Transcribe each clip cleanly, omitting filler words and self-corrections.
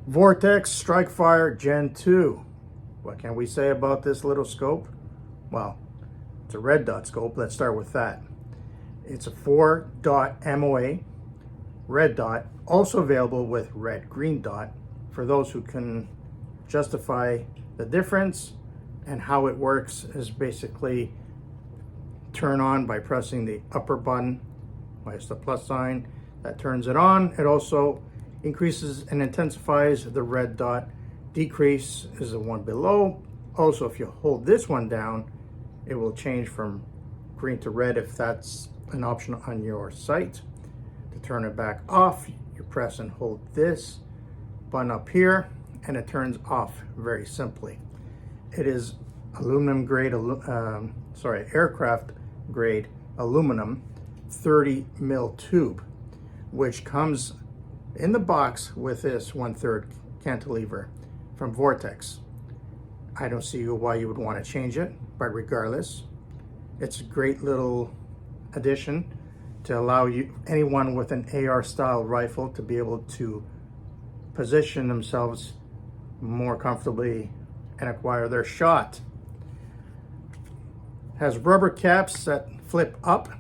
Vortex Strikefire Gen 2. What can we say about this little scope? Well, it's a red dot scope. Let's start with that. It's a 4-dot MOA, red dot, also available with red green dot for those who can justify the difference. And how it works is basically turn on by pressing the upper button, minus the plus sign, that turns it on. It also increases and intensifies the red dot. Decrease is the one below. Also, if you hold this one down, it will change from green to red if that's an option on your site. To turn it back off, you press and hold this button up here and it turns off very simply. It is aluminum grade, aircraft grade aluminum 30 mil tube, which comes in the box with this 1/3 cantilever from Vortex. I don't see why you would want to change it, but regardless, it's a great little addition to allow anyone with an AR style rifle to be able to position themselves more comfortably and acquire their shot. Has rubber caps that flip up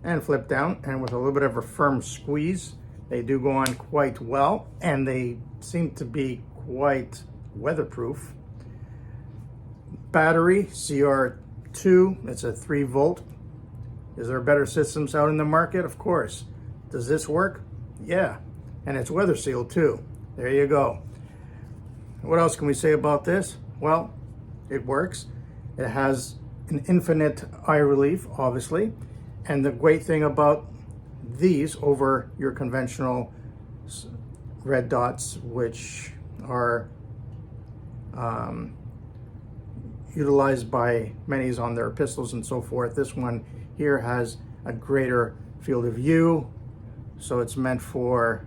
and flip down, and with a little bit of a firm squeeze, they do go on quite well, and they seem to be quite weatherproof. Battery, CR2, it's a 3-volt. Is there better systems out in the market? Of course. Does this work? Yeah, and it's weather sealed too. There you go. What else can we say about this? Well, it works. It has an infinite eye relief, obviously. And the great thing about these over your conventional red dots, which are utilized by many on their pistols and so forth, this one here has a greater field of view. So it's meant for,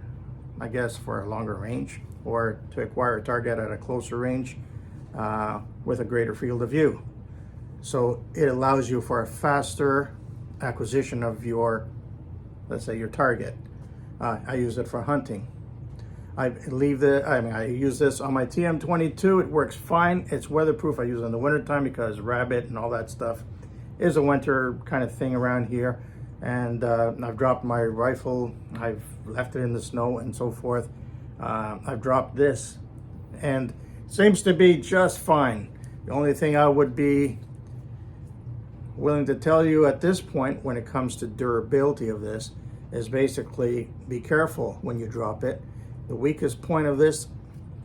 I guess, for a longer range, or to acquire a target at a closer range with a greater field of view. So it allows you for a faster acquisition of your, let's say, your target. I use it for hunting. I use this on my TM22. It works fine. It's weatherproof. I use it in the wintertime because rabbit and all that stuff is a winter kind of thing around here. And I've dropped my rifle. I've left it in the snow and so forth. I've dropped this and seems to be just fine. The only thing I would be willing to tell you at this point when it comes to durability of this is basically be careful when you drop it. The weakest point of this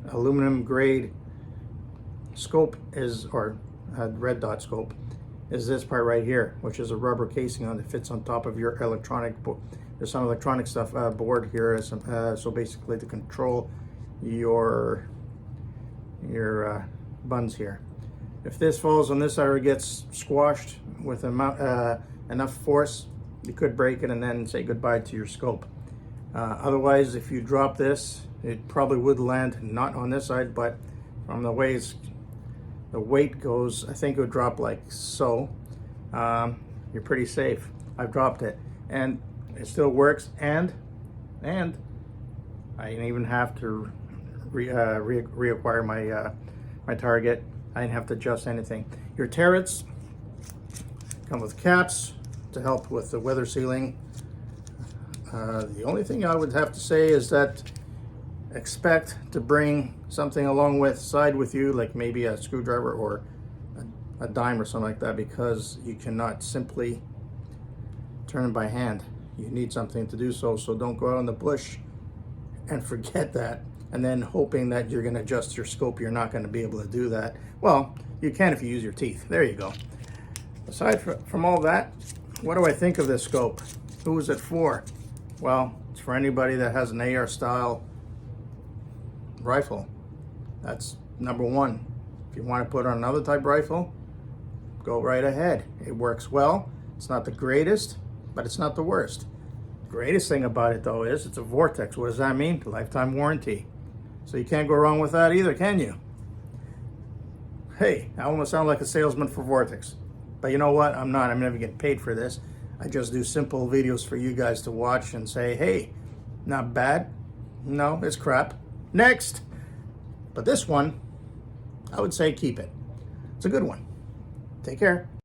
aluminum grade scope is, or red dot scope, is this part right here, which is a rubber casing on that fits on top of your electronic board. There's some electronic stuff board here, so basically to control your buttons here. If this falls on this side or gets squashed with enough force, you could break it and then say goodbye to your scope. Otherwise, if you drop this, it probably would land not on this side, but from the way the weight goes, I think it would drop like so. You're pretty safe. I've dropped it and it still works, and I didn't even have to reacquire my target. I didn't have to adjust anything. Your turrets come with caps to help with the weather sealing. The only thing I would have to say is that expect to bring something along with you, like maybe a screwdriver or a dime or something like that, because you cannot simply turn it by hand. You need something to do so don't go out in the bush and forget that, and then hoping that you're going to adjust your scope. You're not going to be able to do that. Well, you can if you use your teeth. There you go. Aside from all that, what do I think of this scope? Who is it for? Well, it's for anybody that has an AR style rifle. That's number one. If you want to put on another type rifle, go right ahead. It works well. It's not the greatest, but it's not the worst. The greatest thing about it though is it's a Vortex. What does that mean? Lifetime warranty. So you can't go wrong with that either, can you? Hey, I almost sound like a salesman for Vortex, but you know what? I'm not. I'm never getting paid for this. I just do simple videos for you guys to watch and say, hey, not bad. No, it's crap. next. But this one, I would say keep it. It's a good one. Take care.